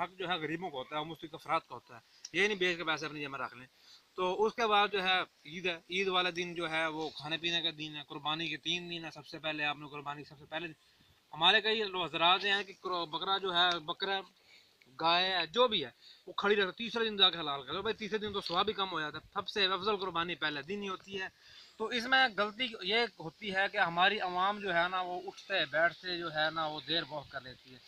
हक जो है गरीबों का होता है, मुस्तहिक अफराद का होता है, ये नहीं बेच के पैसे अपनी जेब में रख लें। तो उसके बाद जो है ईद है, ईद वाला दिन जो है वो खाने पीने का दिन है, कुर्बानी के 3 दिन है। सबसे पहले आपने कुर्बानी सबसे पहले हमारे कई हजरात हैं कि बकरा जो है, बकरा गाय है जो भी है वो खड़ी रहती, तीसरे दिन जाके हलाल करो भाई, तीसरे दिन तो स्वाब भी कम हो जाता है। सबसे अफजल कुर्बानी पहले दिन ही होती है। तो इसमें गलती ये होती है कि हमारी आवाम जो है ना वो उठते बैठते जो है ना वो देर बहुत कर लेती है।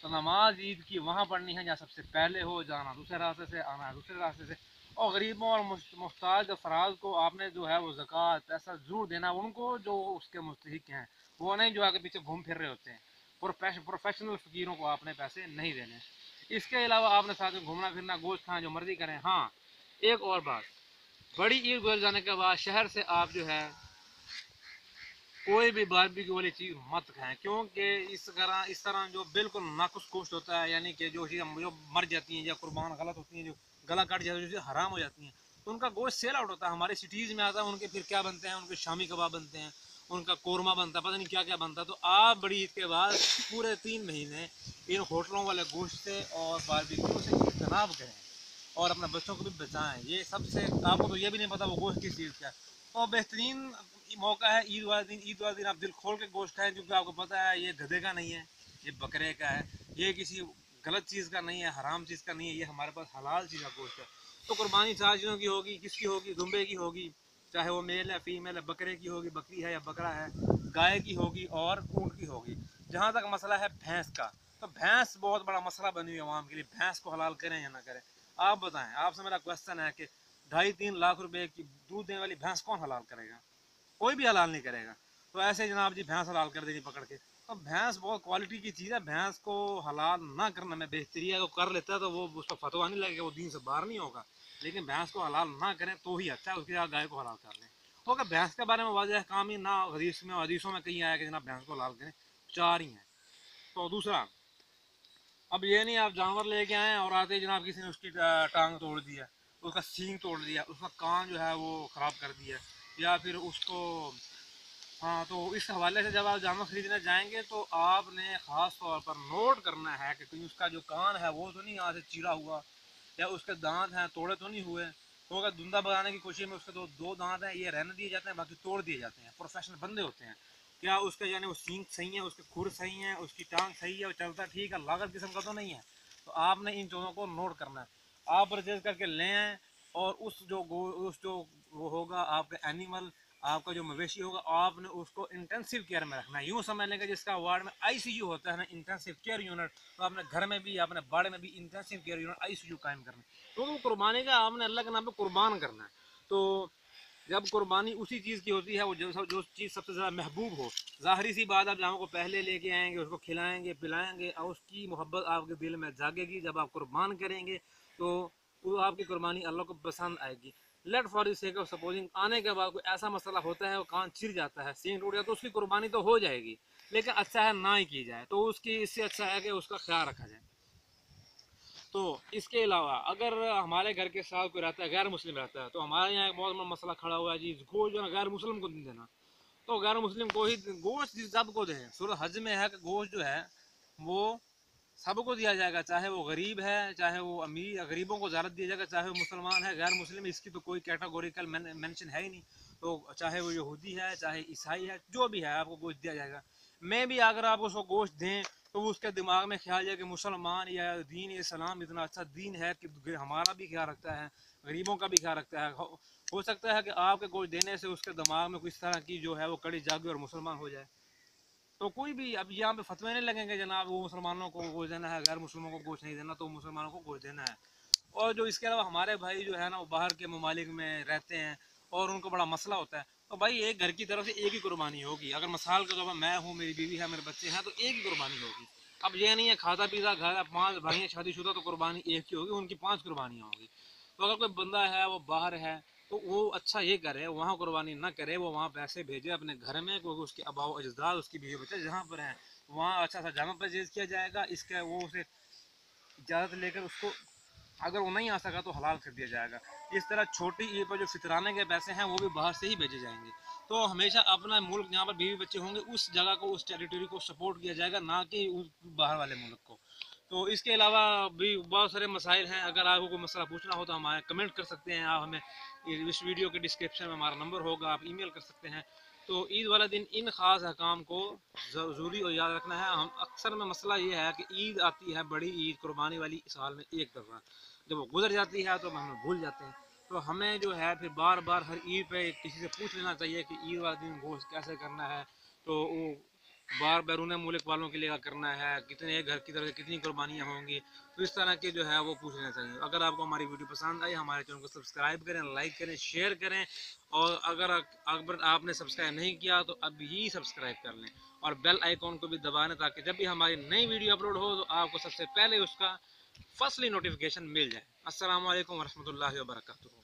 तो नमाज ईद की वहाँ पढ़नी है जहाँ सबसे पहले हो, जाना दूसरे रास्ते से, आना है दूसरे रास्ते से। और गरीबों और मुहताज अफराद को आपने जो है वो ज़कात पैसा ज़रूर देना, उनको जो उसके मुस्तहिक हैं, वो नहीं जो आगे पीछे घूम फिर रहे होते हैं। प्रोफेशनल फ़कीरों को आपने पैसे नहीं देने। इसके अलावा आपने साथ में घूमना फिरना, गोश्त खाना जो मर्जी करें। हाँ, एक और बात, बड़ी ईद गुजर जाने के बाद शहर से आप जो है कोई भी बारबेक्यू वाली चीज़ मत खाएं, क्योंकि इस तरह जो बिल्कुल नाकुस गोश्त होता है, यानी कि जो चीज़ें जो मर जाती हैं या कुर्बान गलत होती हैं, जो गला कट जाता है, जो चीज़ें हराम हो जाती हैं, तो उनका गोश्त सेल आउट होता है, हमारे सिटीज़ में आता है। उनके फिर क्या बनते हैं, उनके शामी कबाब बनते हैं, उनका कोरमा बनता है, पता नहीं क्या क्या बनता है। तो आप बड़ी ईद के बाद पूरे 3 महीने इन होटलों वाले गोश्त से और बारबेक्यू से इज्तनाब करें और अपने बच्चों को भी बचाएं। ये सबसे, आपको तो ये भी नहीं पता वो गोश्त किस चीज़ का है। तो बेहतरीन मौका है ईद वाले दिन। ईद वाले दिन आप दिल खोल के गोश्त खाएं, क्योंकि आपको पता है ये गधे का नहीं है, ये बकरे का है, ये किसी गलत चीज़ का नहीं है, हराम चीज़ का नहीं है, ये हमारे पास हलाल चीज़ का गोश्त है। तो कुर्बानी 4 चीज़ों की होगी, किसकी होगी, दुम्बे की होगी, चाहे वो मेल है फीमेल है, बकरे की होगी, बकरी है या बकरा है, गाय की होगी और ऊँट की होगी। जहाँ तक मसला है भैंस का, तो भैंस बहुत बड़ा मसला बनी हुई है आवाम के लिए, भैंस को हलाल करें या ना करें। आप बताएं, आपसे मेरा क्वेश्चन है कि 2.5-3 लाख रुपए की दूध देने वाली भैंस कौन हलाल करेगा? कोई भी हलाल नहीं करेगा। तो ऐसे जनाब जी भैंस हलाल कर देनी पकड़ के। तो भैंस बहुत क्वालिटी की चीज़ है, भैंस को हलाल ना करना में बेहतरी है। वो कर लेता है तो वो उसका फतवा नहीं लगेगा, वो दीन से बाहर नहीं होगा। लेकिन भैंस को हलाल ना करें तो ही अच्छा है, उसके बाद गाय को हलाल कर लें। तो अगर भैंस के बारे में वाजह काम ही ना हदीस में, हदीसों में कहीं आया कि जनाब भैंस को हलाल करें, 4 ही हैं। तो दूसरा, अब ये नहीं आप जानवर लेके आए और आते जनाब किसी ने उसकी टांग तोड़ दिया, उसका सींग तोड़ दिया, उसका कान जो है वो ख़राब कर दिया, या फिर उसको। हाँ, तो इस हवाले से जब आप जानवर खरीदने जाएंगे तो आपने ख़ास तौर पर नोट करना है कि कहीं उसका जो कान है वो तो नहीं यहाँ से चीरा हुआ, या उसके दांत हैं तोड़े तो नहीं हुए। तो अगर धुंधा बनाने की कोशिश में उसके दो दांत हैं, ये रहने दिए जाते हैं, बाकी तोड़ दिए जाते हैं। प्रोफेशनल बंदे होते हैं, क्या उसके यानी वो सींग सही है, उसके खुर सही है, उसकी टांग सही है, वो चलता ठीक है, लागत किस्म का तो नहीं है। तो आपने इन चीज़ों को नोट करना है, आप परचेज करके ले आएँ। और उस जो वो होगा आपका एनिमल, आपका जो मवेशी होगा, आपने उसको इंटेंसिव केयर में रखना है। यूँ समझ लेंगे जिसका वार्ड में आईसीयू होता है ना, इंटेंसिव केयर यूनिट, तो आपने घर में भी, अपने बाड़े में भी इंटेंसिव केयर यूनिट आईसीयू कायम करना है। तो वो कुर्बानी का आपने अल्लाह के नाम पे कुर्बान करना है। तो जब कुर्बानी उसी चीज़ की होती है वो जो चीज़ सबसे ज़्यादा महबूब हो, ज़ाहरी सी बात, आप जानवर को पहले लेके आएंगे, उसको खिलाएंगे पिलाएंगे और उसकी मोहब्बत आपके दिल में जागेगी। जब आप कुर्बान करेंगे तो वो आपकी कुर्बानी अल्लाह को पसंद आएगी। Let for the sake of supposing आने के बाद कोई ऐसा मसला होता है, वो कान चिर जाता है, सींग टूट जाता है, तो उसकी कुर्बानी तो हो जाएगी, लेकिन अच्छा है ना ही की जाए। तो उसकी इससे अच्छा है कि उसका ख्याल रखा जाए। तो इसके अलावा अगर हमारे घर के साथ कोई रहता है, गैर मुस्लिम रहता है, तो हमारे यहाँ एक बहुत बड़ा मसला खड़ा हुआ है जी, गोश्त जो है गैर मुस्लिम को नहीं देना। तो गैर मुस्लिम को ही गोश्त सबको दें। सूरत हज में है कि गोश्त जो है वो सबको दिया जाएगा, चाहे वो गरीब है, चाहे वो अमीर, गरीबों को ज़्यादा दिया जाएगा, चाहे वो मुसलमान है, गैर मुस्लिम, इसकी तो कोई कैटेगोरिकल मेंशन है ही नहीं। तो चाहे वो यहूदी है, चाहे ईसाई है, जो भी है, आपको गोश्त दिया जाएगा। मैं भी अगर आप उसको गोश्त दें तो वो उसके दिमाग में ख्याल है कि मुसलमान या दीन इस्लाम इतना अच्छा दीन है कि हमारा भी ख्याल रखता है, गरीबों का भी ख्याल रखता है। हो सकता है कि आपके गोश्त देने से उसके दिमाग में कुछ तरह की जो है वो कड़ी जागे और मुसलमान हो जाए। तो कोई भी अब यहाँ पे फतवे नहीं लगेंगे जनाब वो मुसलमानों को गोश्त देना है, गैर मुसलमानों को गोश्त नहीं देना, तो मुसलमानों को गोश्त देना है। और जो इसके अलावा हमारे भाई जो है ना वो बाहर के ममालिक में रहते हैं और उनको बड़ा मसला होता है, तो भाई एक घर की तरफ से एक ही कुर्बानी होगी। अगर मिसाल के तौर पर मैं हूँ, मेरी बीवी है, मेरे बच्चे हैं, तो एक ही कुर्बानी होगी। अब ये नहीं है खाता पीता घर 5 भाई हैं शादीशुदा तो कुर्बानी एक ही होगी, उनकी 5 कुर्बानियाँ होगी। तो अगर कोई बंदा है वो बाहर है तो वो अच्छा ये करे, वहाँ कुर्बानी ना करे, वो वहाँ पैसे भेजे अपने घर में, क्योंकि उसके अबाव अजदाद उसकी बीवी बच्चे जहाँ पर हैं वहाँ अच्छा सा जामा परचेज किया जाएगा। इसका वो उसे इजाज़त लेकर उसको, अगर वो नहीं आ सका तो हलाल कर दिया जाएगा। इस तरह छोटी ईद पर जो फितराने के पैसे हैं वो भी बाहर से ही भेजे जाएंगे। तो हमेशा अपना मुल्क जहाँ पर बीवी बच्चे होंगे उस जगह को, उस टेरिटरी को सपोर्ट किया जाएगा, ना कि उस बाहर वाले मुल्क को। تو اس کے علاوہ بھی بہت سارے مسائل ہیں. اگر آپ کو کوئی مسئلہ پوچھنا ہو تو ہمارے کمنٹ کر سکتے ہیں. آپ ہمیں اس ویڈیو کے ڈسکرپشن میں ہمارا نمبر ہوگا, آپ ای میل کر سکتے ہیں. تو عید والا دن ان خاص احکام کو ضروری اور یاد رکھنا ہے. ہم اکثر میں مسئلہ یہ ہے کہ عید آتی ہے, بڑی عید قربانی والی, سال میں ایک دفعہ, جب وہ گزر جاتی ہے تو ہم بھول جاتے ہیں. تو ہمیں جو ہے پھر بار بار ہر عید پہ کسی سے پوچھ لینا چاہیے کہ عید والے دن گوشت کیسے کرنا ہے, تو وہ بار بیرون ملک والوں کے لیے کرنا ہے, کتنے گھر کی طرف سے کتنی قربانیاں ہوں گی. تو اس طرح کے جو ہے وہ پوچھ لینا چاہیے. اگر آپ کو ہماری ویڈیو پسند آئی, ہمارے چینل کو سبسکرائب کریں, لائک کریں, شیئر کریں, اور اگر آپ نے سبسکرائب نہیں کیا تو اب ہی سبسکرائب کر لیں, اور بیل آئیکن کو بھی دبا لیں تاکہ جب بھی ہماری نئی ویڈیو اپلوڈ ہو تو آپ کو سب سے پہلے اس کا فصلی نوٹیفیکیشن مل جائے. السلام علیکم ورحمۃ اللہ وبرکاتہ.